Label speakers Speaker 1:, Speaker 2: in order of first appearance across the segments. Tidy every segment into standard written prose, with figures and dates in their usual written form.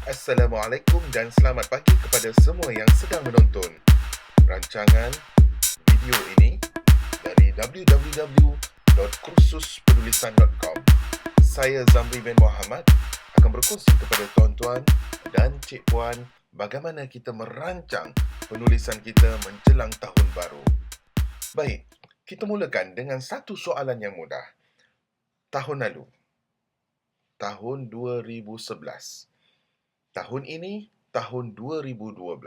Speaker 1: Assalamualaikum dan selamat pagi kepada semua yang sedang menonton rancangan video ini dari www.kursuspenulisan.com. Saya Zamri bin Muhammad akan berkongsi kepada tuan-tuan dan cik puan bagaimana kita merancang penulisan kita menjelang tahun baru. Baik, kita mulakan dengan satu soalan yang mudah. Tahun lalu, tahun 2011. Tahun ini, tahun 2012.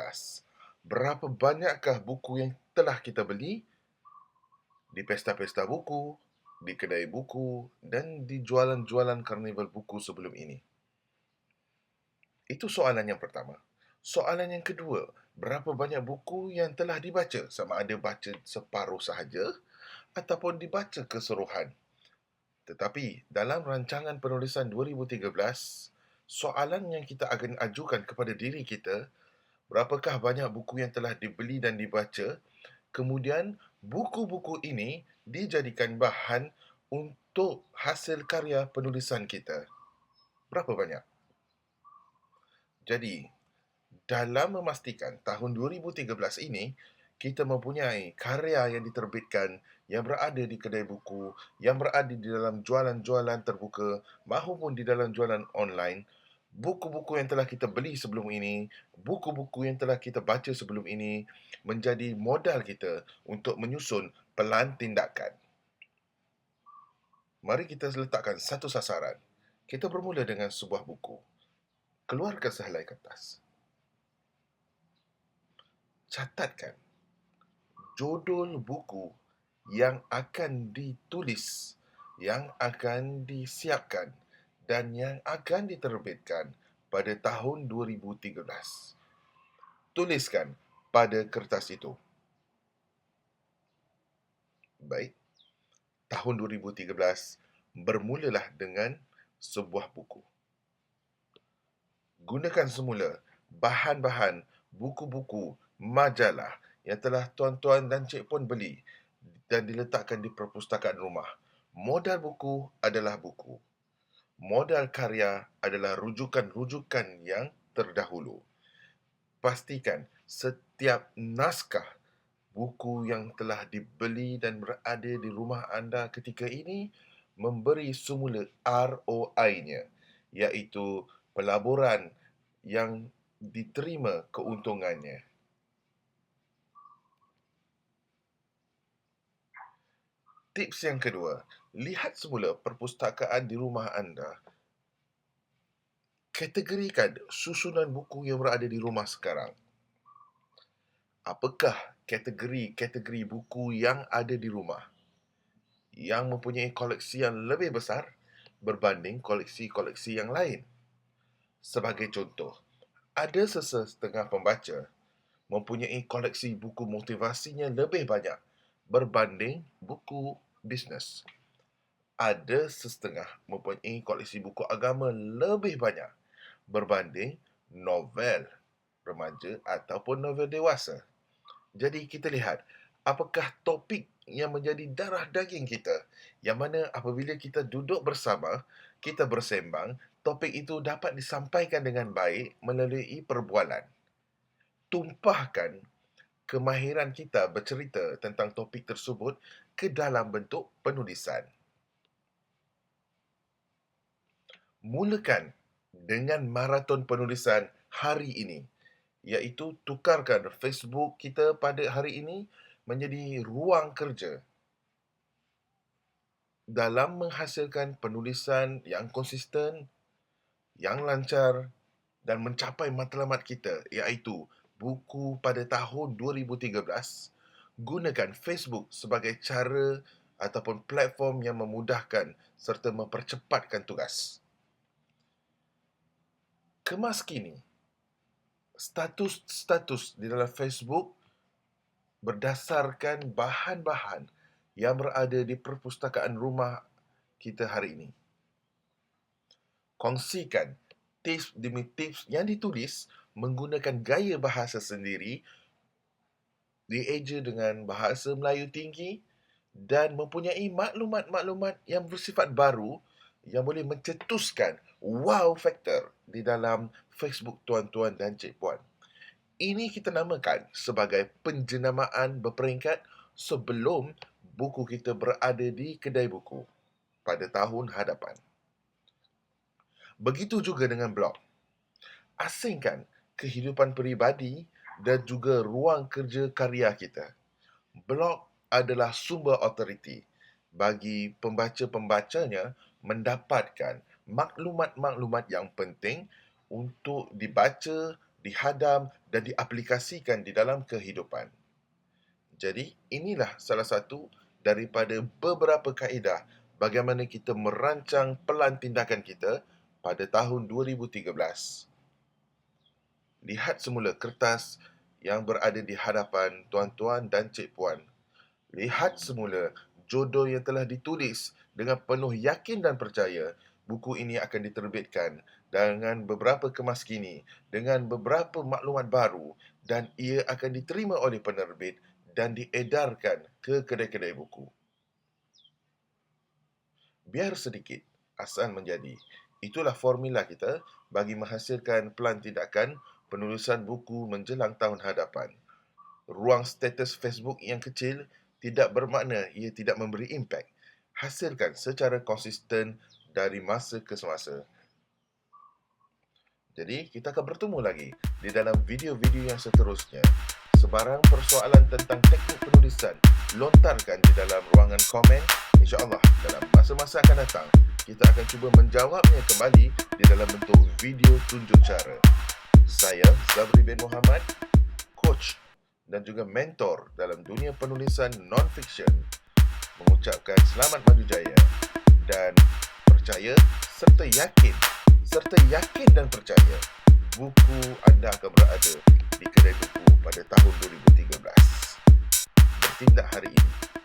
Speaker 1: Berapa banyakkah buku yang telah kita beli di pesta-pesta buku, di kedai buku, dan di jualan-jualan karnival buku sebelum ini? Itu soalan yang pertama. Soalan yang kedua, berapa banyak buku yang telah dibaca? Sama ada baca separuh sahaja ataupun dibaca keseluruhan. Tetapi dalam rancangan penulisan 2013, soalan yang kita akan ajukan kepada diri kita, berapakah banyak buku yang telah dibeli dan dibaca? Kemudian, buku-buku ini dijadikan bahan untuk hasil karya penulisan kita. Berapa banyak? Jadi, dalam memastikan tahun 2013 ini, kita mempunyai karya yang diterbitkan, yang berada di kedai buku, yang berada di dalam jualan-jualan terbuka maupun di dalam jualan online, buku-buku yang telah kita beli sebelum ini, buku-buku yang telah kita baca sebelum ini, menjadi modal kita untuk menyusun pelan tindakan. Mari kita letakkan satu sasaran. Kita bermula dengan sebuah buku. Keluarkan sehelai kertas. Catatkan judul buku yang akan ditulis, yang akan disiapkan dan yang akan diterbitkan pada tahun 2013. Tuliskan pada kertas itu. Baik, tahun 2013 bermulalah dengan sebuah buku. Gunakan semula bahan-bahan buku-buku, majalah yang telah tuan-tuan dan cik puan beli dan diletakkan di perpustakaan rumah. Modal buku adalah buku. Modal karya adalah rujukan-rujukan yang terdahulu. Pastikan setiap naskah buku yang telah dibeli dan berada di rumah anda ketika ini memberi semula ROI-nya, iaitu pelaburan yang diterima keuntungannya. Tips yang kedua, lihat semula perpustakaan di rumah anda. Kategorikan susunan buku yang berada di rumah sekarang. Apakah kategori-kategori buku yang ada di rumah yang mempunyai koleksi yang lebih besar berbanding koleksi-koleksi yang lain? Sebagai contoh, ada sesetengah pembaca mempunyai koleksi buku motivasinya lebih banyak berbanding buku bisnes. Ada sesetengah mempunyai koleksi buku agama lebih banyak berbanding novel remaja ataupun novel dewasa. Jadi kita lihat apakah topik yang menjadi darah daging kita, yang mana apabila kita duduk bersama, kita bersembang, topik itu dapat disampaikan dengan baik melalui perbualan. Tumpahkan kemahiran kita bercerita tentang topik tersebut ke dalam bentuk penulisan. Mulakan dengan maraton penulisan hari ini, iaitu tukarkan Facebook kita pada hari ini menjadi ruang kerja dalam menghasilkan penulisan yang konsisten, yang lancar dan mencapai matlamat kita, iaitu buku pada tahun 2013. Gunakan Facebook sebagai cara ataupun platform yang memudahkan serta mempercepatkan tugas. Kemaskini status-status di dalam Facebook berdasarkan bahan-bahan yang berada di perpustakaan rumah kita hari ini. Kongsikan tips demi tips yang ditulis menggunakan gaya bahasa sendiri, dieja dengan bahasa Melayu tinggi dan mempunyai maklumat-maklumat yang bersifat baru yang boleh mencetuskan wow factor di dalam Facebook tuan-tuan dan cik puan. Ini kita namakan sebagai penjenamaan berperingkat sebelum buku kita berada di kedai buku pada tahun hadapan. Begitu juga dengan blog. Asingkan kehidupan peribadi dan juga ruang kerja karya kita. Blog adalah sumber authority bagi pembaca-pembacanya mendapatkan maklumat-maklumat yang penting untuk dibaca, dihadam dan diaplikasikan di dalam kehidupan. Jadi, inilah salah satu daripada beberapa kaedah bagaimana kita merancang pelan tindakan kita pada tahun 2013. Lihat semula kertas yang berada di hadapan tuan-tuan dan cik puan. Lihat semula jodoh yang telah ditulis dengan penuh yakin dan percaya. Buku ini akan diterbitkan dengan beberapa kemas kini, dengan beberapa maklumat baru dan ia akan diterima oleh penerbit dan diedarkan ke kedai-kedai buku. Biar sedikit, asal menjadi. Itulah formula kita bagi menghasilkan pelan tindakan penulisan buku menjelang tahun hadapan. Ruang status Facebook yang kecil tidak bermakna ia tidak memberi impak. Hasilkan secara konsisten dari masa ke semasa. Jadi, kita akan bertemu lagi di dalam video-video yang seterusnya. Sebarang persoalan tentang teknik penulisan, lontarkan di dalam ruangan komen. InsyaAllah, dalam masa-masa akan datang, kita akan cuba menjawabnya kembali di dalam bentuk video tunjuk cara. Saya, Zabri bin Muhammad, coach dan juga mentor dalam dunia penulisan non-fiction, mengucapkan selamat maju jaya dan percaya serta yakin dan percaya buku anda akan berada di kedai buku pada tahun 2013. Bertindak hari ini.